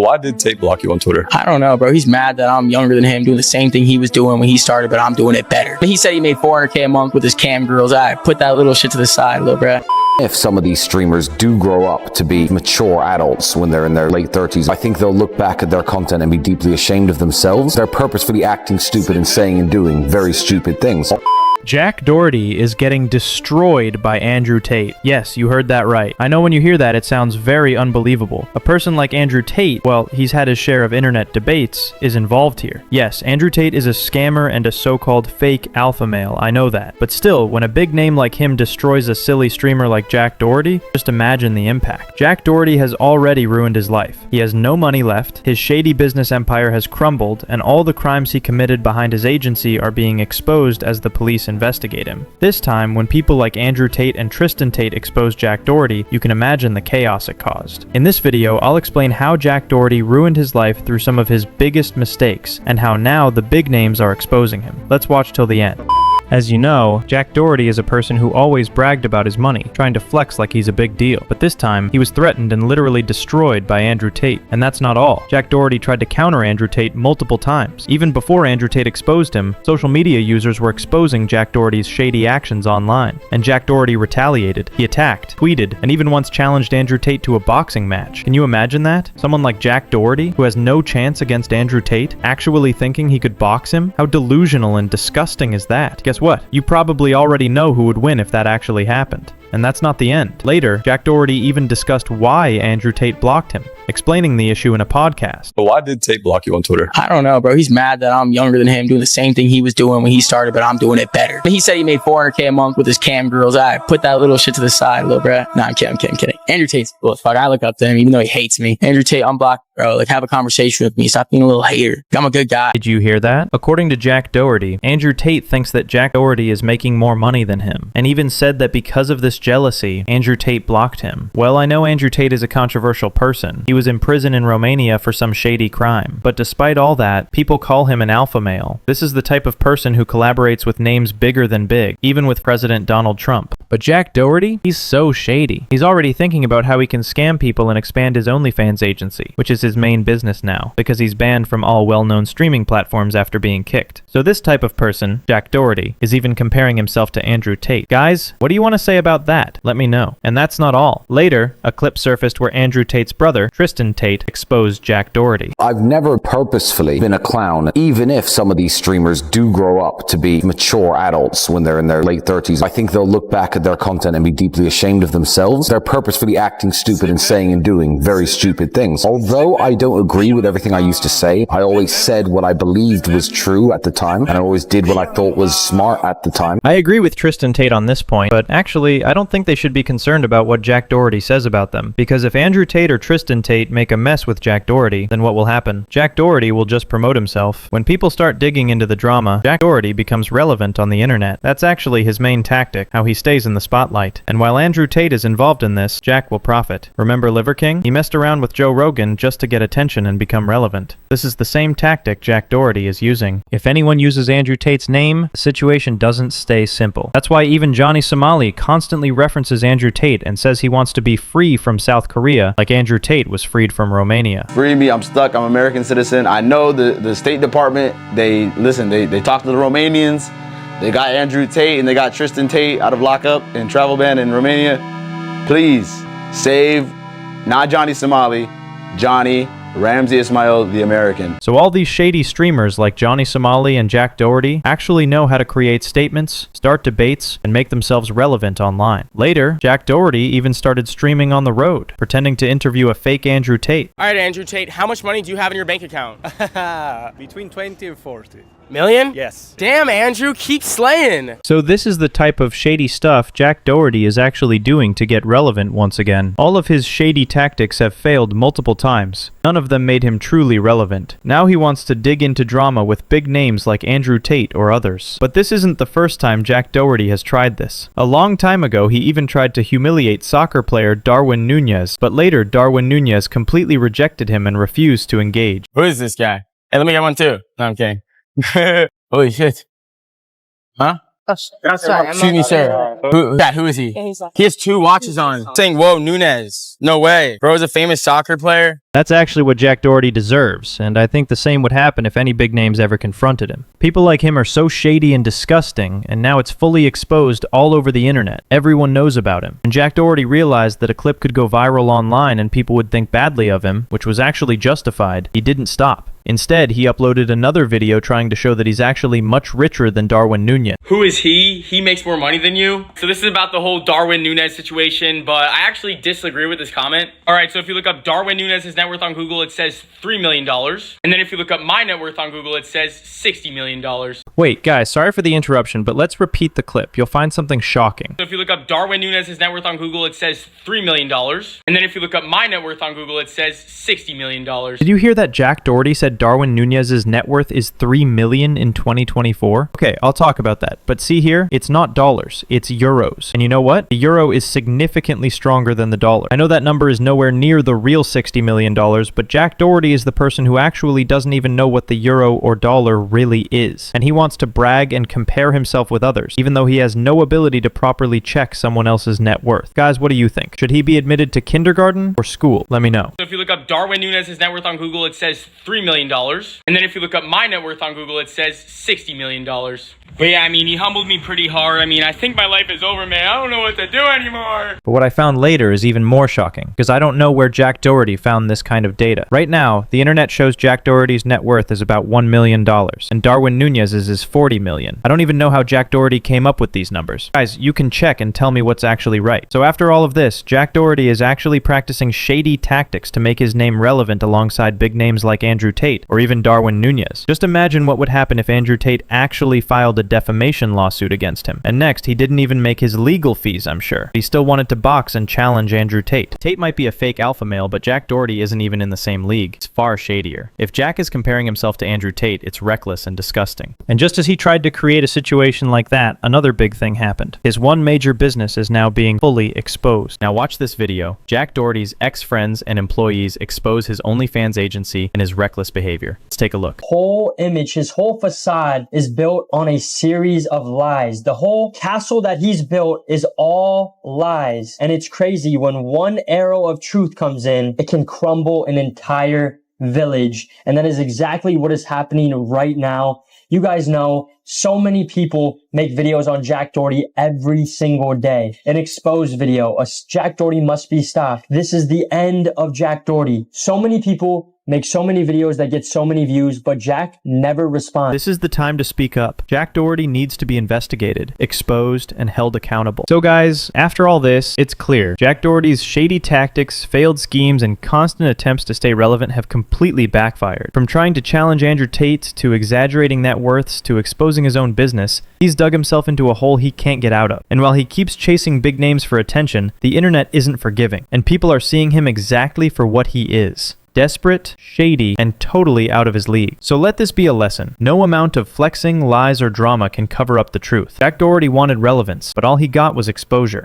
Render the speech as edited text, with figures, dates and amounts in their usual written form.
But why did Tate block you on Twitter? I don't know, bro. He's mad that I'm younger than him, doing the same thing he was doing when he started, but I'm doing it better. He said he made $400K a month with his cam girls. I put that little shit to the side, little bro. If some of these streamers do grow up to be mature adults when they're in their late 30s, I think they'll look back at their content and be deeply ashamed of themselves. They're purposefully acting stupid and saying and doing very stupid things. Jack Doherty is getting destroyed by Andrew Tate. Yes, you heard that right. I know when you hear that, it sounds very unbelievable. A person like Andrew Tate, well, he's had his share of internet debates, is involved here. Yes, Andrew Tate is a scammer and a so-called fake alpha male, I know that. But still, when a big name like him destroys a silly streamer like Jack Doherty, just imagine the impact. Jack Doherty has already ruined his life. He has no money left, his shady business empire has crumbled, and all the crimes he committed behind his agency are being exposed as the police investigate him. This time, when people like Andrew Tate and Tristan Tate expose Jack Doherty, you can imagine the chaos it caused. In this video, I'll explain how Jack Doherty ruined his life through some of his biggest mistakes, and how now the big names are exposing him. Let's watch till the end. As you know, Jack Doherty is a person who always bragged about his money, trying to flex like he's a big deal. But this time, he was threatened and literally destroyed by Andrew Tate. And that's not all. Jack Doherty tried to counter Andrew Tate multiple times. Even before Andrew Tate exposed him, social media users were exposing Jack Doherty's shady actions online. And Jack Doherty retaliated. He attacked, tweeted, and even once challenged Andrew Tate to a boxing match. Can you imagine that? Someone like Jack Doherty, who has no chance against Andrew Tate, actually thinking he could box him? How delusional and disgusting is that? Guess what? You probably already know who would win if that actually happened. And that's not the end. Later, Jack Doherty even discussed why Andrew Tate blocked him, explaining the issue in a podcast. But why did Tate block you on Twitter? I don't know, bro. He's mad that I'm younger than him, doing the same thing he was doing when he started, but I'm doing it better. He said he made $400K a month with his cam girls. I put that little shit to the side, little bro. Nah, I'm kidding. Andrew Tate's cool as fuck. I look up to him, even though he hates me. Andrew Tate, unblock, bro. Like, have a conversation with me. Stop being a little hater. I'm a good guy. Did you hear that? According to Jack Doherty, Andrew Tate thinks that Jack Doherty is making more money than him, and even said that because of this jealousy, Andrew Tate blocked him. Well, I know Andrew Tate is a controversial person. He was in prison in Romania for some shady crime. But despite all that, people call him an alpha male. This is the type of person who collaborates with names bigger than big, even with President Donald Trump. But Jack Doherty? He's so shady. He's already thinking about how he can scam people and expand his OnlyFans agency, which is his main business now, because he's banned from all well-known streaming platforms after being kicked. So this type of person, Jack Doherty, is even comparing himself to Andrew Tate. Guys, what do you want to say about that? Let me know. And that's not all. Later, a clip surfaced where Andrew Tate's brother, Tristan Tate, exposed Jack Doherty. I've never purposefully been a clown, even if some of these streamers do grow up to be mature adults when they're in their late 30s. I think they'll look back at their content and be deeply ashamed of themselves. They're purposefully acting stupid and saying and doing very stupid things. Although I don't agree with everything I used to say, I always said what I believed was true at the time, and I always did what I thought was smart at the time. I agree with Tristan Tate on this point, but actually, I don't think they should be concerned about what Jack Doherty says about them, because if Andrew Tate or Tristan Tate make a mess with Jack Doherty, then what will happen? Jack Doherty will just promote himself. When people start digging into the drama, Jack Doherty becomes relevant on the internet. That's actually his main tactic, how he stays in the spotlight. And while Andrew Tate is involved in this, Jack will profit. Remember Liver King? He messed around with Joe Rogan just to get attention and become relevant. This is the same tactic Jack Doherty is using. If anyone uses Andrew Tate's name, the situation doesn't stay simple. That's why even Johnny Somali constantly references Andrew Tate and says he wants to be free from South Korea, like Andrew Tate was freed from Romania. Free me, I'm stuck, I'm an American citizen. I know the State Department, they talked to the Romanians, they got Andrew Tate and they got Tristan Tate out of lockup and travel ban in Romania. Please, save, not Johnny Somali, Johnny Ramsey Ismail, the American. So all these shady streamers like Johnny Somali and Jack Doherty actually know how to create statements, start debates, and make themselves relevant online. Later, Jack Doherty even started streaming on the road, pretending to interview a fake Andrew Tate. All right, Andrew Tate, how much money do you have in your bank account? Between 20 and 40. Million? Yes. Damn, Andrew, keep slaying. So this is the type of shady stuff Jack Doherty is actually doing to get relevant once again. All of his shady tactics have failed multiple times. None of them made him truly relevant. Now he wants to dig into drama with big names like Andrew Tate or others. But this isn't the first time Jack Doherty has tried this. A long time ago, he even tried to humiliate soccer player Darwin Nunez, but later Darwin Nunez completely rejected him and refused to engage. Who is this guy? Hey, let me get one too. No, I'm kidding. Holy shit. Huh? Excuse me, sir. Who is he? He has 2 watches on. Saying, whoa, Nunez. No way. Bro is a famous soccer player. That's actually what Jack Doherty deserves, and I think the same would happen if any big names ever confronted him. People like him are so shady and disgusting, and now it's fully exposed all over the internet. Everyone knows about him. And Jack Doherty realized that a clip could go viral online and people would think badly of him, which was actually justified. He didn't stop. Instead, he uploaded another video trying to show that he's actually much richer than Darwin Nunez. Who is he? He makes more money than you. So this is about the whole Darwin Nunez situation, but I actually disagree with this comment. All right, so if you look up Darwin Nunez's net worth on Google, it says $3 million. And then if you look up my net worth on Google, it says $60 million. Wait, guys, sorry for the interruption, but let's repeat the clip. You'll find something shocking. So if you look up Darwin Nunez's net worth on Google, it says $3 million. And then if you look up my net worth on Google, it says $60 million. Did you hear that Jack Doherty said Darwin Nunez's net worth is $3 million in 2024? Okay, I'll talk about that. But see here, it's not dollars, it's euros. And you know what? The euro is significantly stronger than the dollar. I know that number is nowhere near the real $60 million, but Jack Doherty is the person who actually doesn't even know what the euro or dollar really is. And he wants to brag and compare himself with others, even though he has no ability to properly check someone else's net worth. Guys, what do you think? Should he be admitted to kindergarten or school? Let me know. So if you look up Darwin Nunez's net worth on Google, it says $3 million. And then if you look up my net worth on Google, it says $60 million. But yeah, I mean, he humbled me pretty hard. I mean, I think my life is over, man. I don't know what to do anymore. But what I found later is even more shocking, because I don't know where Jack Doherty found this kind of data. Right now, the internet shows Jack Doherty's net worth is about $1 million, and Darwin Nunez's is $40 million. I don't even know how Jack Doherty came up with these numbers. Guys, you can check and tell me what's actually right. So after all of this, Jack Doherty is actually practicing shady tactics to make his name relevant alongside big names like Andrew Tate, or even Darwin Nunez. Just imagine what would happen if Andrew Tate actually filed a defamation lawsuit against him. And next, he didn't even make his legal fees, I'm sure. He still wanted to box and challenge Andrew Tate. Tate might be a fake alpha male, but Jack Doherty isn't even in the same league. It's far shadier. If Jack is comparing himself to Andrew Tate, it's reckless and disgusting. And just as he tried to create a situation like that, another big thing happened. His one major business is now being fully exposed. Now watch this video. Jack Doherty's ex-friends and employees expose his OnlyFans agency and his reckless behavior. Let's take a look. Whole image, his whole facade is built on a series of lies. The whole castle that he's built is all lies. And it's crazy when one arrow of truth comes in, it can crumble an entire village. And that is exactly what is happening right now. You guys know so many people make videos on Jack Doherty every single day. An exposed video, a Jack Doherty must be stopped. This is the end of Jack Doherty. So many people make so many videos that get so many views, but Jack never responds. This is the time to speak up. Jack Doherty needs to be investigated, exposed, and held accountable. So guys, after all this, it's clear. Jack Doherty's shady tactics, failed schemes, and constant attempts to stay relevant have completely backfired. From trying to challenge Andrew Tate, to exaggerating net worths, to exposing his own business, he's dug himself into a hole he can't get out of. And while he keeps chasing big names for attention, the internet isn't forgiving, and people are seeing him exactly for what he is. Desperate, shady, and totally out of his league. So let this be a lesson. No amount of flexing, lies, or drama can cover up the truth. Jack Doherty wanted relevance, but all he got was exposure.